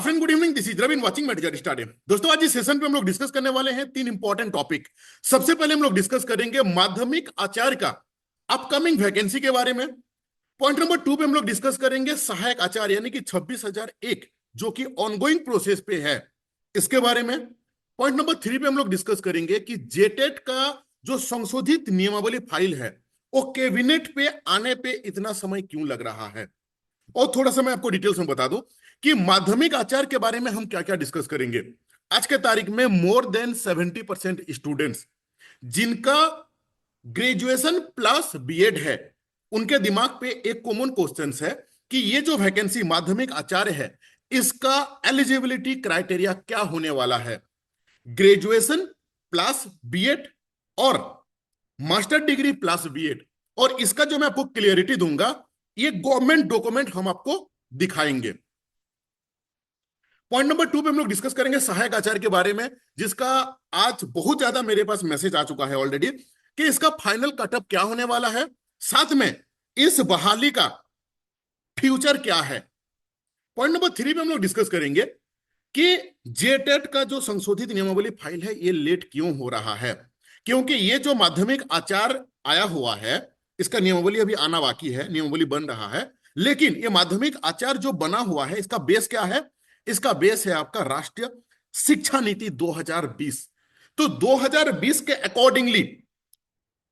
Friend good evening, this is Ravin watching met stadium. दोस्तों, आज इस सेशन पे हम लोग डिस्कस करने वाले हैं तीन इंपॉर्टेंट टॉपिक। सबसे पहले हम लोग डिस्कस करेंगे माध्यमिक आचार्य का अपकमिंग वैकेंसी के बारे में। पॉइंट नंबर 2 पे हम लोग डिस्कस करेंगे सहायक आचार्य यानी कि 26,001 जो कि ऑनगोइंग प्रोसेस पे है, इसके बारे में। पॉइंट नंबर 3 पे हम लोग डिस्कस करेंगे कि जेटेट का जो संशोधित नियमावली फाइल है वो कैबिनेट पे आने पे इतना समय क्यों लग रहा है। और थोड़ा सा मैं आपको डिटेल्स में बता दूं कि माध्यमिक आचार्य के बारे में हम क्या क्या डिस्कस करेंगे। आज के तारीख में मोर देन 70% स्टूडेंट्स जिनका ग्रेजुएशन प्लस बीएड है, उनके दिमाग पे एक कॉमन क्वेश्चन है कि ये जो वैकेंसी माध्यमिक आचार्य है इसका एलिजिबिलिटी क्राइटेरिया क्या होने वाला है। ग्रेजुएशन प्लस बीएड और मास्टर डिग्री प्लस बीएड, और इसका जो मैं आपको क्लियरिटी दूंगा ये गवर्नमेंट डॉक्यूमेंट हम आपको दिखाएंगे। पॉइंट नंबर 2 पे हम लोग डिस्कस करेंगे सहायक आचार्य के बारे में, जिसका आज बहुत ज्यादा मेरे पास मैसेज आ चुका है ऑलरेडी कि इसका फाइनल कटअप क्या होने वाला है, साथ में इस बहाली का फ्यूचर क्या है। पॉइंट नंबर 3 पे हम लोग डिस्कस करेंगे कि जेटेट का जो संशोधित नियमावली फाइल है ये लेट क्यों हो रहा है, क्योंकि ये जो माध्यमिक आचार्य आया हुआ है इसका नियमावली अभी आना बाकी है, नियमावली बन रहा है। लेकिन ये माध्यमिक आचार्य जो बना हुआ है इसका बेस क्या है, इसका बेस है आपका राष्ट्रीय शिक्षा नीति 2020। तो 2020 के अकॉर्डिंगली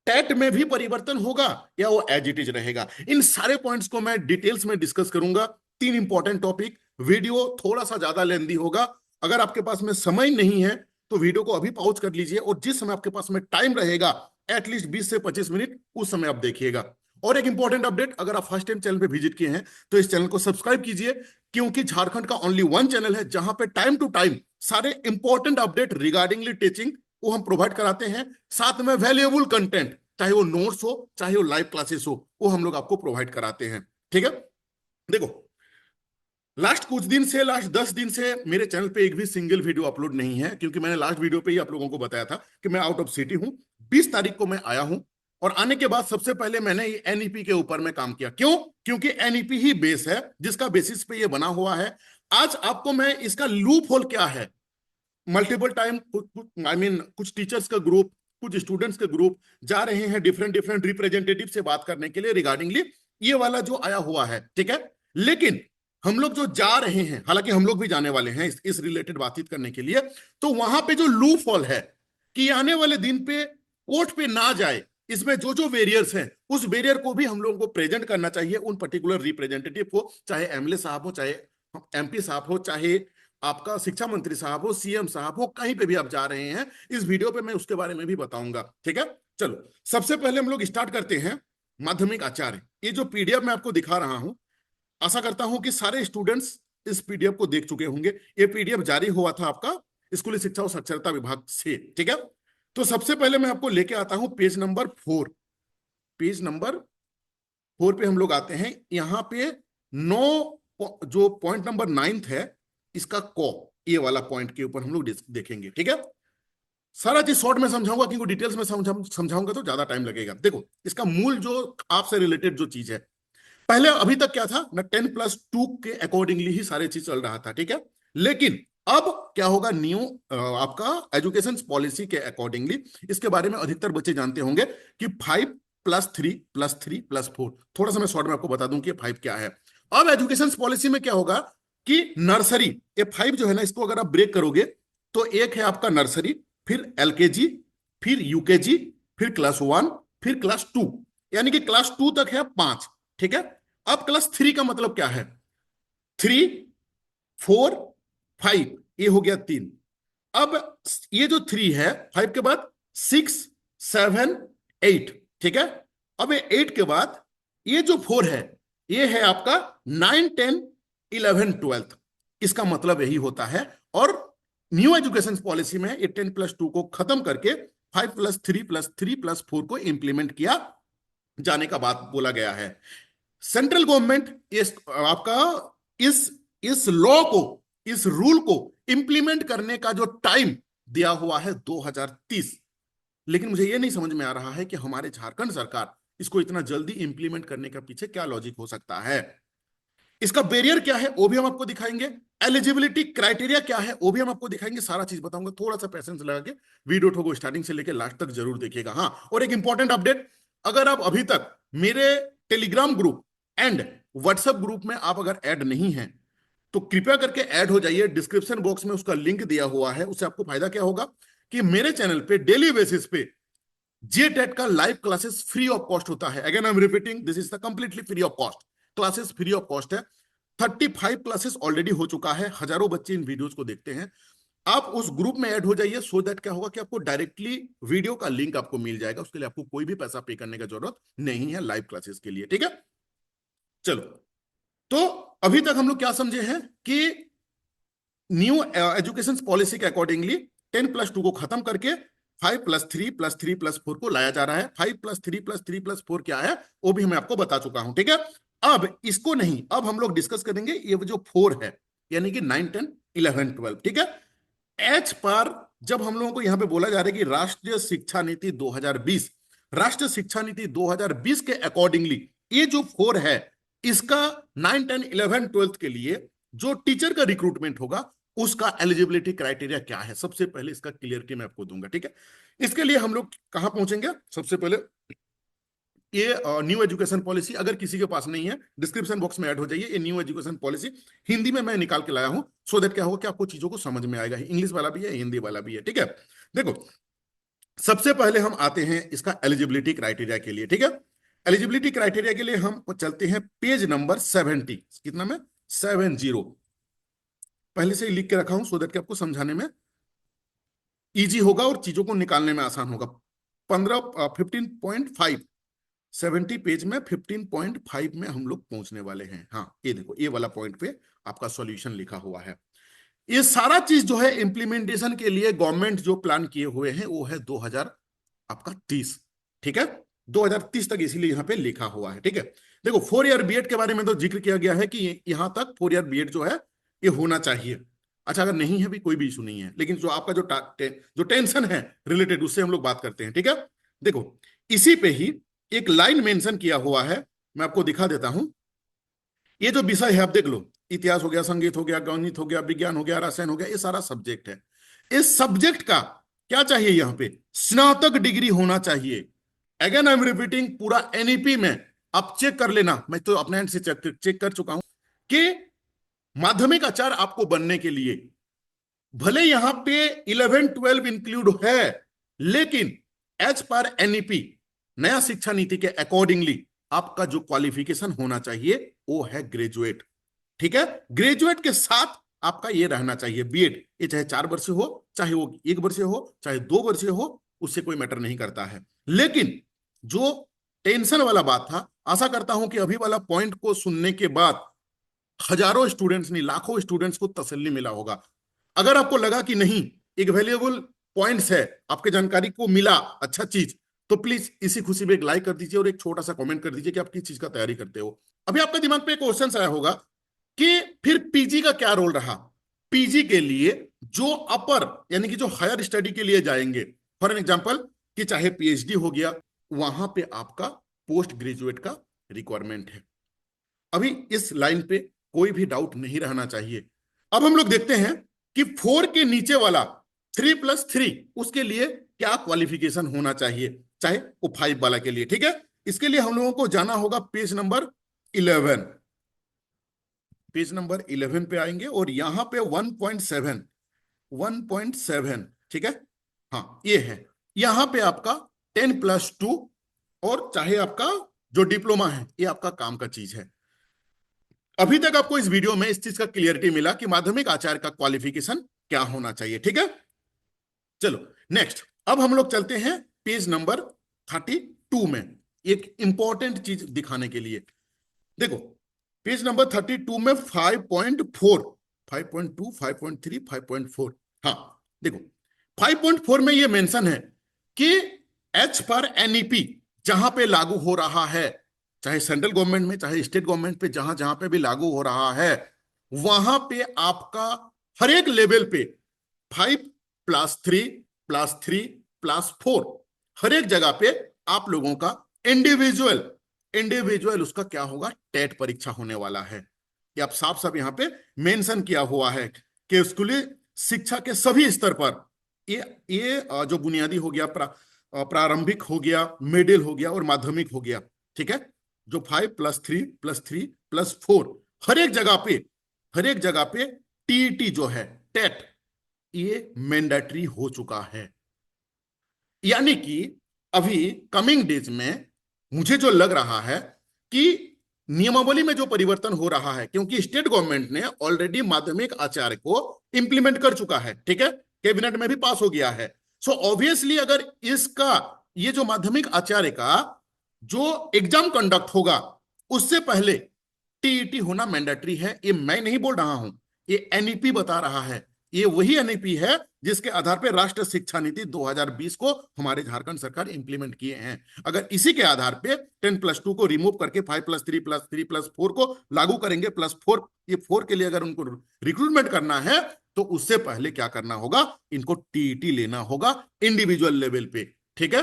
टेट में भी परिवर्तन होगा या वो एज इट इज रहेगा। इन सारे पॉइंट्स को मैं डिटेल्स में डिस्कस करूंगा। तीन इंपॉर्टेंट टॉपिक, वीडियो थोड़ा सा ज्यादा लेंदी होगा। अगर आपके पास में समय नहीं है तो वीडियो को अभी पॉज कर लीजिए और जिस समय आपके पास में टाइम रहेगा एटलीस्ट 20 से 25 मिनट उस समय आप देखिएगा। और एक इंपॉर्टेंट अपडेट, अगर आप फर्स्ट टाइम चैनल पे विजिट किए हैं तो इस चैनल को सब्सक्राइब कीजिए, क्योंकि झारखंड का ओनली वन चैनल है जहां पे टाइम टू टाइम सारे इंपॉर्टेंट अपडेट रिगार्डिंगली टीचिंग वो हम प्रोवाइड कराते हैं। साथ में वैल्यूएबल कंटेंट, चाहे वो नोट्स हो चाहे वो लाइव क्लासेस हो, वो हम लोग आपको प्रोवाइड कराते हैं। ठीक है, देखो लास्ट कुछ दिन से, लास्ट 10 दिन से मेरे चैनल पे एक भी सिंगल वीडियो अपलोड नहीं है, क्योंकि मैंने लास्ट वीडियो पे ही आप लोगों को बताया था कि मैं आउट ऑफ सिटी हूं। 20 तारीख को मैं आया हूं और आने के बाद सबसे पहले मैंने एनईपी के ऊपर में काम किया। क्यों? क्योंकि एनईपी ही बेस है जिसका बेसिस पे ये बना हुआ है। आज आपको मैं इसका लूप होल क्या है, मल्टीपल टाइम कुछ टीचर्स का ग्रुप, कुछ स्टूडेंट्स के ग्रुप जा रहे हैं डिफरेंट डिफरेंट रिप्रेजेंटेटिव से बात करने के लिए रिगार्डिंगली ये वाला जो आया हुआ है। ठीक है, लेकिन हम लोग जो जा रहे हैं, हालांकि हम लोग भी जाने वाले हैं इस रिलेटेड बातचीत करने के लिए, तो वहां पे जो लूप होल है कि आने वाले दिन पे कोर्ट पे ना जाए, इसमें जो जो वेरियर्स हैं उस वेरियर को भी हम लोगों को प्रेजेंट करना चाहिए उन पर्टिकुलर रिप्रेजेंटेटिव को, चाहे एमएलए साहब हो, चाहे एमपी साहब हो, चाहे आपका शिक्षा मंत्री साहब हो, सीएम साहब हो, कहीं पे भी आप जा रहे हैं इस वीडियो पे मैं उसके बारे में भी बताऊंगा। ठीक है, चलो सबसे पहले हम लोग स्टार्ट करते हैं माध्यमिक आचार्य। ये जो पीडीएफ मैं आपको दिखा रहा हूं, आशा करता हूं कि सारे स्टूडेंट्स इस पीडीएफ को देख चुके होंगे। ये पीडीएफ जारी हुआ था आपका स्कूली शिक्षा और साक्षरता विभाग से। ठीक है, तो सबसे पहले मैं आपको लेके आता हूं पेज नंबर 4। पेज नंबर 4 पे हम लोग आते हैं। यहां पे 9 जो पॉइंट नंबर 9 है इसका को, ये वाला पॉइंट के ऊपर हम लोग देखेंगे। ठीक है, सारा चीज शॉर्ट में समझाऊंगा क्योंकि डिटेल्स में समझाऊंगा तो ज्यादा टाइम लगेगा। देखो इसका मूल जो आपसे रिलेटेड जो चीज है, पहले अभी तक क्या था ना, 10+2 के अकॉर्डिंगली ही सारी चीज चल रहा था। ठीक है, लेकिन अब क्या होगा, न्यू आपका एजुकेशन पॉलिसी के अकॉर्डिंगली, इसके बारे में अधिकतर बच्चे जानते होंगे कि 5+3+3+4। थोड़ा सा मैं शॉर्ट में आपको बता दूं कि 5 क्या है। अब एजुकेशन पॉलिसी में क्या होगा कि नर्सरी, ये 5 जो है ना, इसको अगर आप ब्रेक करोगे तो एक है आपका नर्सरी, फिर एलकेजी, फिर यूकेजी, फिर क्लास 1, फिर क्लास 2, यानी कि क्लास 2 तक है 5। ठीक है, अब क्लास 3 का मतलब क्या है, 3, 4, 5, ये हो गया 3। अब ये जो 3 है, 5 के बाद 6, 7, 8। ठीक है, अब ये 8 के बाद ये जो 4 है ये है आपका 9, 10, 11, 12। इसका मतलब यही होता है। और न्यू एजुकेशन पॉलिसी में ये 10+2 को खत्म करके 5+3+3+4 को इंप्लीमेंट किया जाने का बात बोला गया है। सेंट्रल गवर्नमेंट इस आपका इस लॉ को, इस रूल को इंप्लीमेंट करने का जो टाइम दिया हुआ है 2030, लेकिन मुझे यह नहीं समझ में आ रहा है कि हमारे झारखंड सरकार इसको इतना जल्दी इंप्लीमेंट करने का पीछे क्या लॉजिक हो सकता है। इसका बैरियर क्या है वो भी हम आपको दिखाएंगे, एलिजिबिलिटी क्राइटेरिया क्या है वो भी हम आपको दिखाएंगे, सारा चीज बताऊंगा। थोड़ा सा पैसेंस लगा के वीडियो को स्टार्टिंग से लेकर लास्ट तक जरूर देखिएगा। हाँ, और एक इंपॉर्टेंट अपडेट, अगर आप अभी तक मेरे Telegram group and WhatsApp group में आप अगर ऐड नहीं हैं तो कृपया करके ऐड हो जाइए। डिस्क्रिप्शन बॉक्स में उसका लिंक दिया हुआ है। उससे आपको फायदा क्या होगा कि मेरे चैनल पे डेली बेसिस पे जेटेट का live classes free of cost होता है। Again I am repeating, this is the completely free of cost, classes free of cost है। 35 क्लासेस ऑलरेडी हो चुका है, हजारों बच्चे इन वीडियोस को देखते हैं। आप उस ग्रुप में ऐड हो जाइए, सो दैट क्या होगा कि आपको डायरेक्टली वीडियो का लिंक आपको मिल जाएगा। उसके लिए आपको कोई भी पैसा पे करने की जरूरत नहीं है लाइव क्लासेस के लिए, ठीक है। चलो, तो अभी तक हम लोग क्या समझे हैं कि न्यू एजुकेशन पॉलिसी के अकॉर्डिंगली 10+2 को खत्म करके 5+3+3+4 को लाया जा रहा है। 5+3+3+4 क्या है वो भी मैं आपको बता चुका हूं, ठीक है। अब इसको नहीं, अब हम लोग डिस्कस करेंगे ये जो 4 है, यानी कि 9, 10, 11, 12, ठीक है। एच पर जब हम लोगों को यहां पे बोला जा रहा है कि राष्ट्रीय शिक्षा नीति 2020, राष्ट्रीय शिक्षा नीति 2020 के अकॉर्डिंगली ये जो 4 है, इसका 9, 10, 11, 12 के लिए जो टीचर का रिक्रूटमेंट होगा उसका एलिजिबिलिटी क्राइटेरिया क्या है, सबसे पहले इसका क्लियरिटी मैं आपको दूंगा, ठीक है। इसके लिए हम लोग कहां पहुंचेंगे, सबसे पहले ये न्यू एजुकेशन पॉलिसी अगर किसी के पास नहीं है डिस्क्रिप्शन बॉक्स में ऐड हो जाइए। ये न्यू एजुकेशन पॉलिसी हिंदी में मैं निकाल के लाया हूं, सो दैट क्या होगा कि आपको चीजों को समझ में आएगा। इंग्लिश वाला भी है, हिंदी वाला भी है, ठीक है। देखो, सबसे पहले हम आते हैं इसका एलिजिबिलिटी क्राइटेरिया के लिए, ठीक है। एलिजिबिलिटी क्राइटेरिया के लिए हम चलते हैं पेज नंबर 70, कितना में 70, पहले से ही लिख के रखा हूं सो दैट कि आपको समझाने में इजी होगा और चीजों को निकालने में आसान होगा। 15.5 70 पेज में 15.5 में हम लोग पहुंचने वाले हैं। हाँ, ये देखो, ये वाला पॉइंट पे आपका सॉल्यूशन लिखा हुआ है। ये सारा चीज जो है इंप्लीमेंटेशन के लिए गवर्नमेंट जो प्लान किए हुए हैं वो है 2030, ठीक है, 2030 तक, इसीलिए यहां पे लिखा हुआ है, ठीक है। देखो, 4 ईयर बीएड के बारे में तो जिक्र किया गया है कि यहां तक 4 ईयर बीएड जो है ये होना चाहिए। अच्छा, अगर नहीं है भी कोई भी इशू नहीं है, लेकिन जो आपका जो टेंशन है रिलेटेड, उससे हम लोग बात करते हैं, ठीक है। देखो, इसी पे ही एक लाइन मेंशन किया हुआ है, मैं आपको दिखा देता हूं। ये जो विषय है आप देख लो, इतिहास हो गया, संगीत हो गया, गणित हो गया, विज्ञान हो गया, रसायन हो गया, ये सारा सब्जेक्ट है। इस सब्जेक्ट का क्या चाहिए, यहां पे स्नातक डिग्री होना चाहिए। अगेन आई एम रिपीटिंग, पूरा एनईपी में आप चेक कर लेना, मैं तो अपने एंड से चेक कर चुका हूं कि माध्यमिक आचार्य आपको बनने के लिए भले यहां पे 11, 12 इंक्लूड है, लेकिन एज पर एनईपी नया शिक्षा नीति के अकॉर्डिंगली आपका जो क्वालिफिकेशन होना चाहिए वो है ग्रेजुएट, ठीक है। ग्रेजुएट के साथ आपका ये रहना चाहिए बीएड, ये चाहे 4 वर्ष हो, चाहे वो 1 वर्ष हो, चाहे 2 वर्ष हो, उससे कोई मैटर नहीं करता है। लेकिन जो टेंशन वाला बात था, आशा करता हूं कि अभी वाला पॉइंट को सुनने के बाद हजारों स्टूडेंट्स नहीं लाखों स्टूडेंट्स को तसल्ली मिला होगा। अगर आपको लगा कि नहीं एक वैल्यूएबल पॉइंट्स है, आपके जानकारी को मिला अच्छा चीज, तो प्लीज इसी खुशी में एक लाइक कर दीजिए और एक छोटा सा कमेंट कर दीजिए कि आप किस चीज का तैयारी करते हो। अभी आपके दिमाग पे एक क्वेश्चन आया होगा कि फिर पीजी का क्या रोल रहा। पीजी के लिए जो अपर यानी कि जो हायर स्टडी के लिए जाएंगे, फॉर एन एग्जांपल कि चाहे पीएचडी हो गया, वहां पे आपका पोस्ट ग्रेजुएट का रिक्वायरमेंट है। अभी इस लाइन पे कोई भी डाउट नहीं रहना चाहिए। अब हम लोग देखते हैं कि 4 के नीचे वाला 3+3 उसके लिए क्या क्वालिफिकेशन होना चाहिए, चाहे वो 5 वाला के लिए, ठीक है। इसके लिए हम लोगों को जाना होगा पेज नंबर 11, पेज नंबर 11 पे आएंगे और यहां पे 1.7, ठीक है। हाँ, ये है, यहां पे आपका 10+2 और चाहे आपका जो डिप्लोमा है, ये आपका काम का चीज है। अभी तक आपको इस वीडियो में इस चीज का क्लियरिटी मिला कि माध्यमिक आचार्य का क्वालिफिकेशन क्या होना चाहिए, ठीक है। चलो नेक्स्ट, अब हम लोग चलते हैं पेज नंबर 32 में एक इंपॉर्टेंट चीज दिखाने के लिए। देखो, पेज नंबर 32 में 5.4, 5.2, 5.3, 5.4, हाँ देखो 5.4 में ये मेंशन है कि एच पर एनईपी जहां पे लागू हो रहा है, चाहे सेंट्रल गवर्नमेंट में चाहे स्टेट गवर्नमेंट पे, जहां जहां पे भी लागू हो रहा है, वहां पे आपका हर एक लेवल पे 5+3+3+4 हर एक जगह पे आप लोगों का इंडिविजुअल उसका क्या होगा, टेट परीक्षा होने वाला है। ये आप साफ साफ यहाँ पे मेंशन किया हुआ है कि स्कूली शिक्षा के सभी स्तर पर ये जो बुनियादी हो गया, प्रारंभिक हो गया, मिडिल हो गया और माध्यमिक हो गया, ठीक है, जो 5+3+3+4 हर एक जगह पे, हर एक जगह पे टीईटी जो है, टेट, ये मैंडेटरी हो चुका है। यानी कि अभी कमिंग डेज में मुझे जो लग रहा है कि नियमावली में जो परिवर्तन हो रहा है, क्योंकि स्टेट गवर्नमेंट ने ऑलरेडी माध्यमिक आचार्य को इंप्लीमेंट कर चुका है, ठीक है, कैबिनेट में भी पास हो गया है। सो ऑब्वियसली अगर इसका, ये जो माध्यमिक आचार्य का जो एग्जाम कंडक्ट होगा, उससे पहले टीईटी होना मैंडेटरी है। ये मैं नहीं बोल रहा हूं, ये एनईपी बता रहा है। ये वही एनईपी है जिसके आधार पर राष्ट्रीय शिक्षा नीति 2020 को हमारे झारखंड सरकार इंप्लीमेंट किए हैं। अगर इसी के आधार पे 10+2 को रिमूव करके 5+3+3+4 को लागू करेंगे, +4, ये 4 के लिए अगर उनको रिक्रूटमेंट करना है तो उससे पहले क्या करना होगा, इनको टीईटी लेना होगा इंडिविजुअल लेवल पे, ठीक है।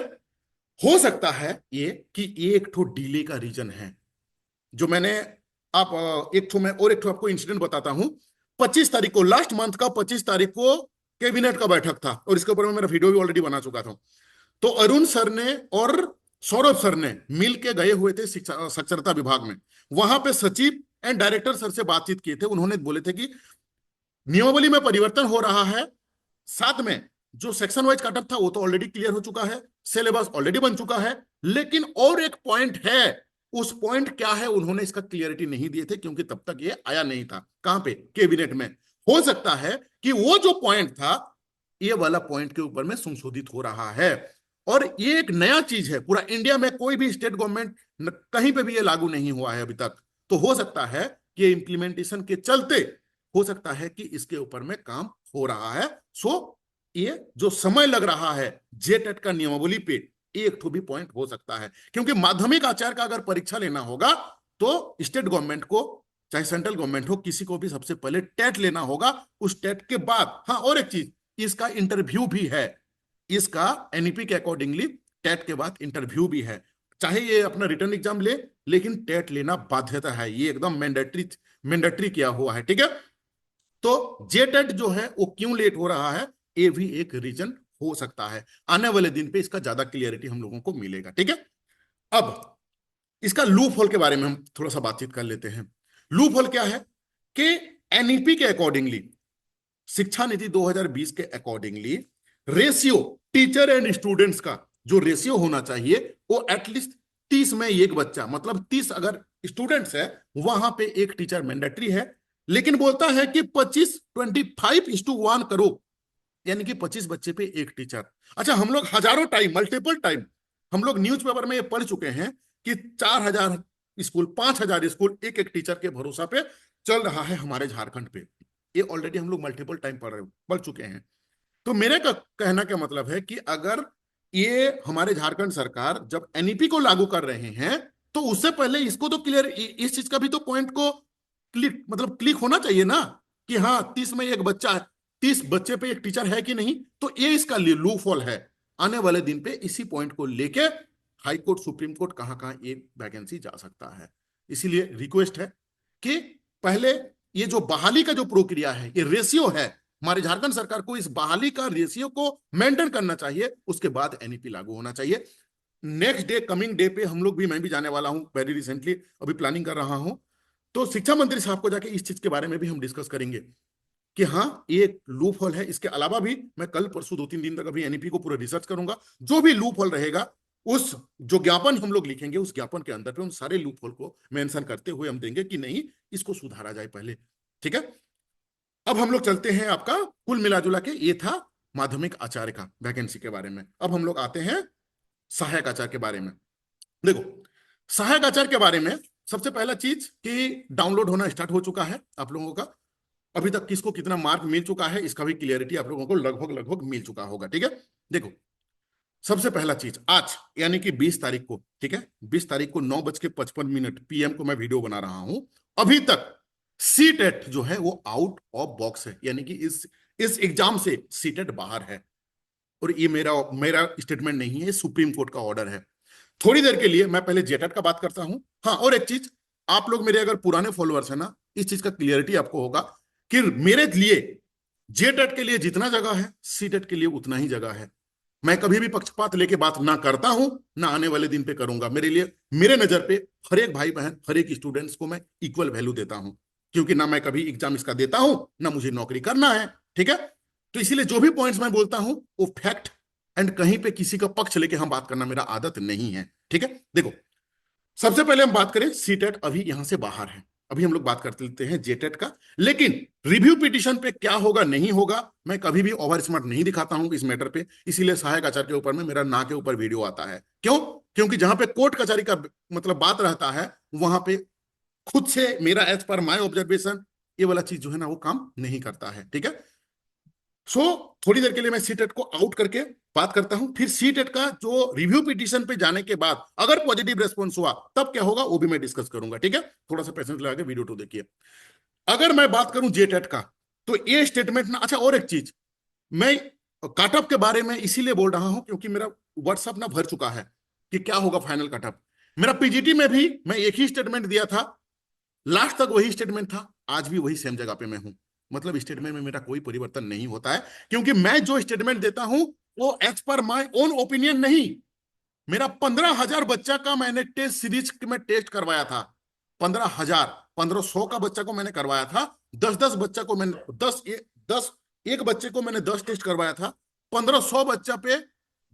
हो सकता है ये कि एक ठो डिले का रीजन है, जो मैंने एक ठो, मैं और एक ठो आपको इंसिडेंट बताता हूं। 25 तारीख को, लास्ट मंथ का 25 तारीख को कैबिनेट का बैठक था और इसके ऊपर में मेरा वीडियो भी ऑलरेडी बना चुका था। तो अरुण सर ने और सौरभ सर ने मिल के गए हुए थे शिक्षा साक्षरता विभाग में। वहां पे सचिव एंड डायरेक्टर सर से बातचीत किए थे। उन्होंने बोले थे कि नियमावली में परिवर्तन हो रहा है, साथ में जो सेक्शन वाइज कटअप था वो तो ऑलरेडी क्लियर हो चुका है, सिलेबस ऑलरेडी बन चुका है, लेकिन और एक पॉइंट है। उस पॉइंट क्या है उन्होंने इसका क्लियरिटी नहीं दिए थे, क्योंकि तब तक ये आया नहीं था। कहां पे? कैबिनेट में। हो सकता है कि वो जो पॉइंट था, ये वाला पॉइंट के ऊपर में संशोधित हो रहा है। और ये एक नया चीज है, पूरा इंडिया में कोई भी स्टेट गवर्नमेंट कहीं पे भी ये लागू नहीं हुआ है अभी तक। तो हो सकता है कि इंप्लीमेंटेशन के चलते हो सकता है कि इसके ऊपर में काम हो रहा है। सो ये जो समय लग रहा है जेटेट का नियमावली पे, एक तो भी पॉइंट हो सकता है, क्योंकि माध्यमिक आचार्य का अगर परीक्षा लेना होगा तो स्टेट गवर्नमेंट को, चाहे सेंट्रल गवर्नमेंट हो, किसी को भी सबसे पहले टेट लेना होगा। उस टेट के बाद, हाँ और एक चीज, इसका इंटरव्यू भी है, इसका एनईपी के अकॉर्डिंगली टेट के बाद इंटरव्यू भी है। चाहे ये अपना रिटर्न एग्जाम ले, लेकिन टेट लेना बाध्यता है, ये एकदम मैंडेटरी किया हुआ है, ठीक है। तो जेटेट जो है वो क्यों लेट हो रहा है, ये भी एक रीजन हो सकता है। आने वाले दिन पे इसका ज्यादा क्लियरिटी हम लोगों को मिलेगा, ठीक है। अब इसका लूप होल के बारे में हम थोड़ा सा बातचीत कर लेते हैं। लूप होल क्या है कि एनईपी के अकॉर्डिंगली, शिक्षा नीति 2020 के accordingly, ratio teacher and students का जो रेशियो होना चाहिए वो एटलीस्ट 30 में एक बच्चा, मतलब 30 अगर स्टूडेंट्स है वहां पे एक टीचर मैंडेटरी है। लेकिन बोलता है कि 25:1 करो, यानी कि 25 बच्चे पे एक टीचर। अच्छा, हम लोग हजारों टाइम, मल्टीपल टाइम हम लोग न्यूज़पेपर में ये पढ़ चुके हैं कि 4000 स्कूल, 5000 स्कूल एक एक टीचर के भरोसा पे चल रहा है हमारे झारखंड पे। ये ऑलरेडी हम लोग मल्टीपल टाइम पढ़ चुके हैं। तो मेरे का कहना क्या मतलब है कि अगर ये हमारे झारखंड सरकार जब एनईपी को लागू कर रहे हैं तो उससे पहले इसको तो क्लियर, इस चीज का भी तो पॉइंट को क्लिक, मतलब क्लिक होना चाहिए ना, कि हाँ 30 में एक बच्चा है, 30 बच्चे पे एक टीचर है कि नहीं। तो ये इसका लूप होल है। आने वाले दिन पे इसी पॉइंट को लेके हाई कोर्ट, सुप्रीम कोर्ट, कहां कहां ये वैकेंसी जा सकता है। इसीलिए रिक्वेस्ट है कि पहले ये जो बहाली का जो प्रक्रिया है, ये रेशियो है, हमारे झारखंड सरकार को इस बहाली का रेशियो को मेंटेन करना चाहिए, उसके बाद एनईपी लागू होना चाहिए। नेक्स्ट डे, कमिंग डे पे हम लोग भी, मैं भी जाने वाला हूं वेरी रिसेंटली, अभी प्लानिंग कर रहा हूं। तो शिक्षा मंत्री साहब को जाके इस चीज के बारे में भी हम डिस्कस करेंगे कि हाँ ये एक लूप होल है। इसके अलावा भी मैं कल परसों 2-3 दिन तक अभी एनईपी को पूरा रिसर्च करूंगा। जो भी लूप होल रहेगा, उस जो ज्ञापन हम लोग लिखेंगे, उस ज्ञापन के अंदर पे उन सारे लूप होल को मेंशन करते हुए हम देंगे कि नहीं, इसको सुधारा जाए पहले, ठीक है। अब हम लोग चलते हैं, आपका कुल मिलाजुला के ये था माध्यमिक आचार्य का वैकेंसी के बारे में। अब हम लोग आते हैं सहायक आचार्य के बारे में। देखो, सहायक आचार्य के बारे में सबसे पहला चीज कि डाउनलोड होना स्टार्ट हो चुका है आप लोगों का। अभी तक किसको कितना मार्क मिल चुका है इसका भी क्लियरिटी आप लोगों को लगभग लगभग मिल चुका होगा, ठीक है। देखो, सबसे पहला चीज आज यानी कि 20 तारीख को, ठीक है, 20 तारीख को 9:55 PM को मैं वीडियो बना रहा हूं। अभी तक सीटेट जो है वो आउट ऑफ बॉक्स है, यानी कि इस एग्जाम से सीटेट बाहर है। और ये मेरा स्टेटमेंट नहीं है, सुप्रीम कोर्ट का ऑर्डर है। थोड़ी देर के लिए मैं पहले जेटेट का बात करता हूं। हाँ और एक चीज, आप लोग मेरे अगर पुराने फॉलोअर्स है ना, इस चीज का क्लियरिटी आपको होगा कि मेरे लिए जेटेट के लिए जितना जगह है, सीटेट के लिए उतना ही जगह है। मैं कभी भी पक्षपात लेके बात ना करता हूं, ना आने वाले दिन पे करूंगा। मेरे लिए, मेरे नजर पे हर एक भाई बहन, हर एक स्टूडेंट्स को मैं इक्वल वैल्यू देता हूं, क्योंकि ना मैं कभी एग्जाम इसका देता हूं, ना मुझे नौकरी करना है। ठीक है, तो इसीलिए जो भी पॉइंट्स मैं बोलता हूं वो फैक्ट, एंड कहीं पे किसी का पक्ष लेके हम बात करना मेरा आदत नहीं है। ठीक है, देखो, सबसे पहले हम बात करें, सीटेट अभी यहां से बाहर है, अभी हम लोग बात करते लेते हैं जेटेट का। लेकिन रिव्यू पिटीशन पे क्या होगा नहीं होगा, मैं कभी भी ओवर स्मार्ट नहीं दिखाता हूं इस मैटर पे, इसीलिए सहायक आचार्य के ऊपर में मेरा ना के ऊपर वीडियो आता है। क्यों? क्योंकि जहां पे कोर्ट कचहरी का मतलब बात रहता है, वहां पे खुद से मेरा एज पर माय ऑब्जर्वेशन ये वाला चीज जो है ना वो काम नहीं करता है। ठीक है, सो थोड़ी देर के लिए मैं सीटेट को आउट करके बात करता हूं, फिर सीटेट का जो रिव्यू पिटीशन पे जाने के बाद अगर पॉजिटिव रेस्पॉन्स हुआ तब क्या होगा वो भी मैं डिस्कस करूंगा। ठीक है, थोड़ा सा पेशेंस लगा के वीडियो टू देखिए। अगर मैं बात करूं जेटेट का, तो ये स्टेटमेंट ना, अच्छा और एक चीज, मैं कटअप के बारे में इसीलिए बोल रहा हूं क्योंकि मेरा व्हाट्सअप ना भर चुका है कि क्या होगा फाइनल कटअप। मेरा पीजीटी में भी मैं एक ही स्टेटमेंट दिया था, लास्ट तक वही स्टेटमेंट था, आज भी वही सेम जगह पे मैं हूं। मतलब स्टेटमेंट में मेरा कोई परिवर्तन नहीं होता है, क्योंकि मैं जो स्टेटमेंट देता हूं वो as per my own opinion नहीं। मेरा 15,000 बच्चा का मैंने टेस्ट सीरीज में टेस्ट करवाया था, 15,000, 1500 का बच्चा को मैंने करवाया था, 10-10 बच्चा को मैंने 10 एक बच्चे को मैंने 10 टेस्ट करवाया था, 1500 बच्चा पे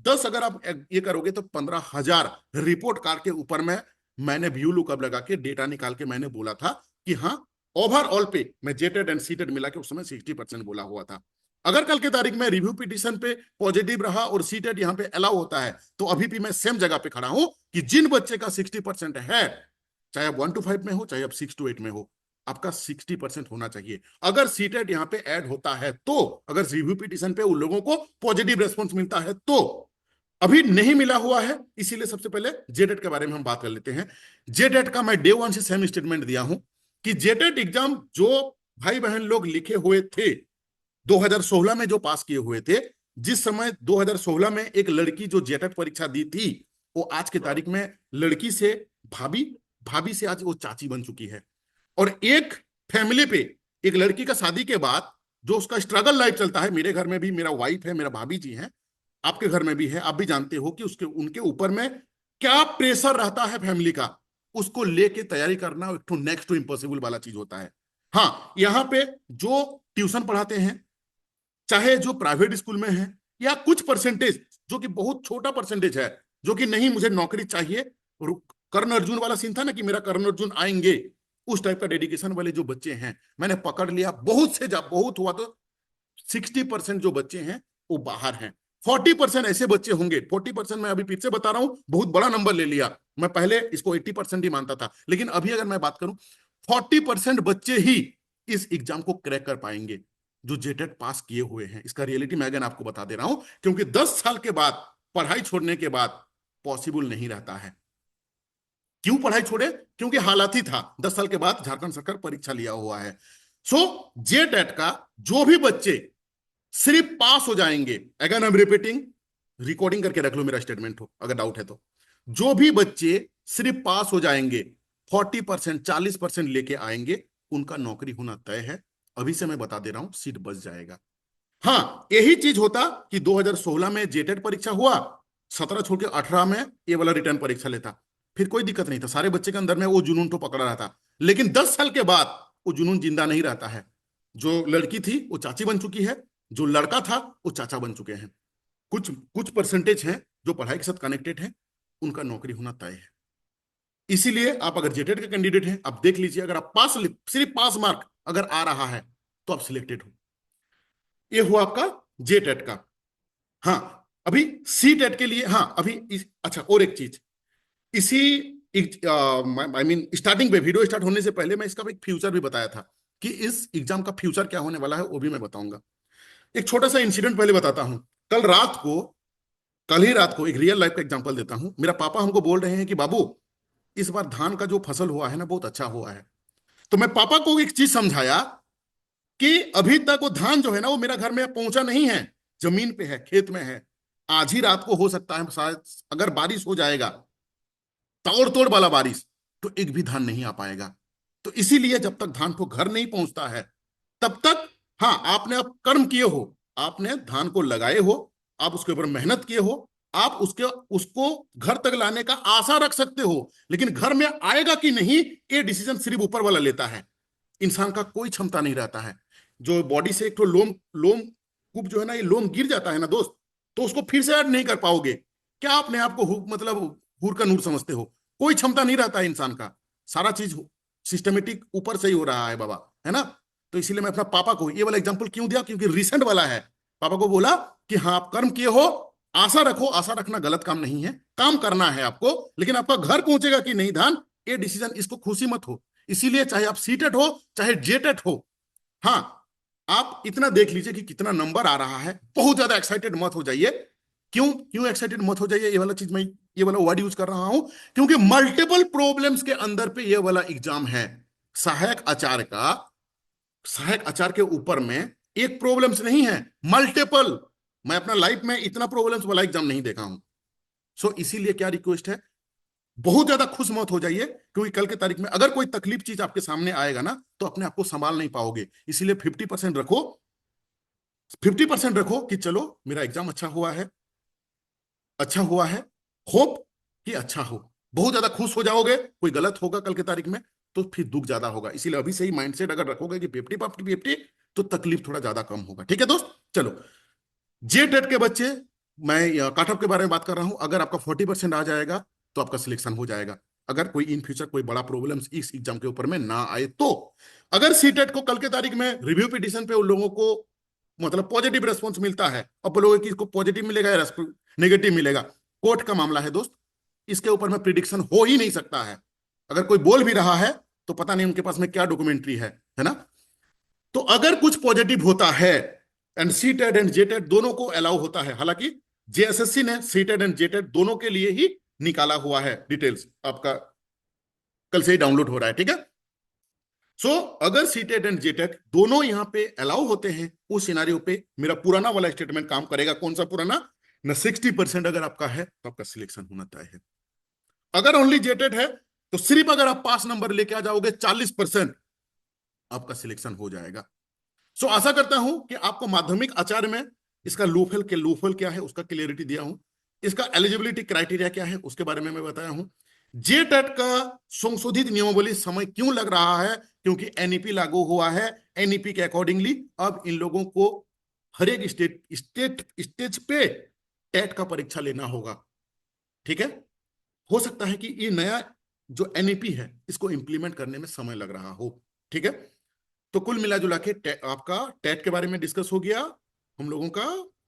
10 अगर आप ये करोगे तो 15,000 रिपोर्ट कार्ड के ऊपर में मैंने व्यू लुकअप लगा के डेटा निकाल के मैंने बोला था कि हाँ, ओवरऑल पे मैं जेटेड एंड सीटेड मिला के उस समय 60% बोला हुआ था। अगर कल की तारीख में रिव्यू पिटीशन पे पॉजिटिव रहा और सीटेड यहाँ पे अलाउ होता है, तो अभी भी मैं सेम जगह पे खड़ा हूं कि जिन बच्चे का 60% है, चाहे आप 1 to 5 में हो, चाहे आप 6 to 8 में हो, आपका 60% होना चाहिए। अगर सीटेड यहाँ पे ऐड होता है तो, अगर रिव्यू पिटीशन पे उन लोगों को पॉजिटिव रेस्पॉन्स मिलता है तो, अभी नहीं मिला हुआ है, इसीलिए सबसे पहले जेटेट के बारे में हम बात कर लेते हैं। जेटेट का मैं डे 1 से सेम स्टेटमेंट दिया हूं कि जेटेट एग्जाम जो भाई बहन लोग लिखे हुए थे 2016 में, जो पास किए हुए थे, जिस समय 2016 में एक लड़की जो जेटेट परीक्षा दी थी, वो आज की तारीख में लड़की से भाभी, भाभी से आज वो चाची बन चुकी है। और एक फैमिली पे एक लड़की का शादी के बाद जो उसका स्ट्रगल लाइफ चलता है, मेरे घर में भी मेरा वाइफ है, मेरा भाभी जी है, आपके घर में भी है, आप भी जानते हो कि उसके उनके ऊपर में क्या प्रेशर रहता है फैमिली का, उसको लेके तैयारी करना एक तो नेक्स्ट टू इम्पॉसिबल वाला चीज होता है। हाँ, यहाँ पे जो ट्यूशन पढ़ाते हैं, चाहे जो प्राइवेट स्कूल में है, या कुछ परसेंटेज जो कि बहुत छोटा परसेंटेज है, जो कि नहीं मुझे नौकरी चाहिए, कर्ण अर्जुन वाला सीन था ना कि मेरा कर्ण अर्जुन आएंगे, उस टाइप का डेडिकेशन वाले जो बच्चे हैं मैंने पकड़ लिया, बहुत से जा बहुत हुआ तो 60% जो बच्चे हैं वो बाहर हैं। 40% ऐसे बच्चे होंगे, 40% मैं अभी फिर से बता रहा हूं, बहुत बड़ा नंबर ले लिया, मैं पहले इसको 80% ही मानता था, लेकिन अभी अगर मैं बात करूं 40% बच्चे ही इस एग्जाम को क्रैक कर पाएंगे जो जेटेट पास किए हुए हैं। इसका रियलिटी मैं अगर आपको बता दे रहा हूं, क्योंकि 10 साल के बाद पढ़ाई छोड़ने के बाद पॉसिबल नहीं रहता है। क्यों पढ़ाई छोड़े? क्योंकि हालात ही था, 10 साल के बाद झारखंड सरकार परीक्षा लिया हुआ है। सो जेटेट का जो भी बच्चे सिर्फ पास हो जाएंगे, अगर आई एम रिपीटिंग, रिकॉर्डिंग करके रख लो मेरा स्टेटमेंट हो अगर डाउट है तो, जो भी बच्चे सिर्फ पास हो जाएंगे, 40% 40% लेके आएंगे, उनका नौकरी होना तय है। अभी से मैं बता दे रहा हूं, सीट बच जाएगा। हाँ, यही चीज होता कि 2016 में जेटेट परीक्षा हुआ, 17 छोड़ के 18 में ये वाला रिटर्न परीक्षा लेता, फिर कोई दिक्कत नहीं था, सारे बच्चे के अंदर में वो जुनून तो पकड़ा रहा था। लेकिन 10 साल के बाद वो जुनून जिंदा नहीं रहता है। जो लड़की थी वो चाची बन चुकी है, जो लड़का था वो चाचा बन चुके हैं। कुछ कुछ परसेंटेज हैं जो पढ़ाई के साथ कनेक्टेड है, उनका नौकरी होना तय है। इसीलिए आप अगर जेटेट के कैंडिडेट हैं, आप देख लीजिए, अगर आप पास, सिर्फ पास मार्क अगर आ रहा है तो आप सिलेक्टेड हो। ये हुआ आपका जेटेट का। हाँ, अभी सी टेट के लिए, हाँ अभी अच्छा और एक चीज, इसी आई मीन स्टार्टिंग पे, वीडियो स्टार्ट होने से पहले मैं इसका एक फ्यूचर भी बताया था कि इस एग्जाम का फ्यूचर क्या होने वाला है, वो भी मैं बताऊंगा। एक छोटा सा इंसिडेंट पहले बताता हूं। कल रात को, कल ही रात को एक रियल लाइफ का एग्जांपल देता हूं। मेरा पापा हमको बोल रहे हैं कि बाबू, इस बार धान का जो फसल हुआ है ना बहुत अच्छा हुआ है। तो मैं पापा को एक चीज समझाया कि अभी तक वो धान जो है ना वो मेरा घर में पहुंचा नहीं है, जमीन पे है, खेत में है। आज ही रात को हो सकता है शायद, अगर बारिश हो जाएगा, ताबड़तोड़ वाला बारिश, तो एक भी धान नहीं आ पाएगा। तो इसीलिए जब तक धान को घर नहीं पहुंचता है तब तक, हाँ, आपने अब कर्म किए हो, आपने धान को लगाए हो, आप उसके ऊपर मेहनत किए हो, आप उसके उसको घर तक लाने का आशा रख सकते हो, लेकिन घर में आएगा कि नहीं, ये डिसीजन सिर्फ ऊपर वाला लेता है। इंसान का कोई क्षमता नहीं रहता है। जो बॉडी से एक तो लोम लोम कूप जो है ना, ये लोम गिर जाता है ना दोस्त, तो उसको फिर से ऐड नहीं कर पाओगे। क्या अपने आप को मतलब हूर का नूर समझते हो? कोई क्षमता नहीं रहता है इंसान का। सारा चीज सिस्टमेटिक ऊपर से ही हो रहा है बाबा, है ना। तो इसीलिए मैं अपना पापा को ये वाला एग्जांपल क्यों दिया, क्योंकि रिसेंट वाला है। पापा को बोला कि हाँ, आप कर्म किए हो, आशा रखो। आशा रखना गलत काम नहीं है, काम करना है आपको, लेकिन आपका घर पहुंचेगा कि नहीं धान, ये डिसीजन, इसको खुशी मत हो। इसीलिए चाहे आप सीटेट हो चाहे जेटेट हो, हाँ, आप इतना देख लीजिए कि कितना नंबर आ रहा है। बहुत ज्यादा एक्साइटेड मत हो जाइए। क्यों क्यों एक्साइटेड मत हो जाइए? ये वाला चीज मैं, ये वाला वर्ड यूज कर रहा हूं क्योंकि मल्टीपल प्रॉब्लम्स के अंदर पे ये वाला एग्जाम है। सहायक आचार्य का, सहायक आचार्य के ऊपर में एक प्रॉब्लम्स नहीं है, मल्टीपल। मैं अपना लाइफ में इतना प्रॉब्लम्स वाला एग्जाम नहीं देखा हूं। सो इसीलिए क्या रिक्वेस्ट है, बहुत ज्यादा खुश मत हो जाइए, क्योंकि कल के तारीख में अगर कोई तकलीफ चीज आपके सामने आएगा ना, तो अपने आप को संभाल नहीं पाओगे। इसीलिए 50% रखो, 50% रखो कि चलो मेरा एग्जाम अच्छा हुआ है, अच्छा हुआ है, होप कि अच्छा हो। बहुत ज्यादा खुश हो जाओगे, कोई गलत होगा कल के तारीख में तो फिर दुख ज्यादा होगा। इसीलिए अभी से ही माइंडसेट अगर रखोगे कि 50-50, तो तकलीफ थोड़ा ज्यादा कम होगा। ठीक है दोस्त, चलो। जे टेट के बच्चे, मैं कट ऑफ के बारे में बात कर रहा हूं। अगर आपका 40% आ जाएगा तो आपका सिलेक्शन हो जाएगा, अगर कोई इन फ्यूचर कोई बड़ा प्रॉब्लम इस एग्जाम के ऊपर में ना आए तो। अगर सी टेट को कल के तारीख में रिव्यू पिटीशन पे उन लोगों को मतलब पॉजिटिव रेस्पॉन्स मिलता है, अब बोलोगे कि इसको पॉजिटिव मिलेगा या नेगेटिव मिलेगा, कोर्ट का मामला है दोस्त, इसके ऊपर में प्रिडिक्शन हो ही नहीं सकता है। अगर कोई बोल भी रहा है तो पता नहीं उनके पास में क्या डॉक्यूमेंट्री है ना। तो अगर कुछ पॉजिटिव होता है, and C TET and J TET दोनों को अलाउ होता है, हालांकि जेएसएससी ने C TET and J TET दोनों के लिए ही निकाला हुआ है, डिटेल्स आपका कल से ही डाउनलोड हो रहा है, ठीक है। सो अगर C TET and J TET दोनों यहां पे अलाउ होते हैं, उस सिनारियो पे मेरा पुराना वाला स्टेटमेंट काम करेगा। कौन सा पुराना? ना 60% अगर आपका है तो आपका सिलेक्शन होना तय है। अगर ओनली जे टेट है तो सिर्फ अगर आप पास नंबर लेके आ जाओगे 40%, आपका सिलेक्शन हो जाएगा। सो आशा करता हूं कि आपको माध्यमिक आचार्य में इसका लूफल क्या है उसका क्लियरिटी दिया हूं, इसका एलिजिबिलिटी क्राइटेरिया क्या है उसके बारे में मैं बताया हूं। जे टेट का संशोधित नियमावली समय क्यों लग रहा है, क्योंकि एनईपी लागू हुआ है। एनईपी के अकॉर्डिंगली अब इन लोगों को हर एक स्टेज पे टेट का परीक्षा लेना होगा, ठीक है। हो सकता है कि ये नया जो एनईपी है इसको इंप्लीमेंट करने में समय लग रहा हो, ठीक है। तो कुल मिला जुला के आपका टेट के बारे में डिस्कस हो गया हम लोगों का।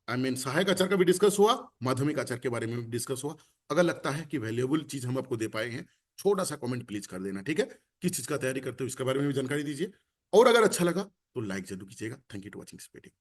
सहायक आचार का भी डिस्कस हुआ, माध्यमिक आचार के बारे में भी डिस्कस हुआ। अगर लगता है कि वैल्यूएबल चीज हम आपको दे पाए हैं, छोटा सा कमेंट प्लीज कर देना, ठीक है। किस चीज का तैयारी करते हो इसके बारे में भी जानकारी दीजिए, और अगर अच्छा लगा तो लाइक जरूर कीजिएगा। Thank you to watching this video.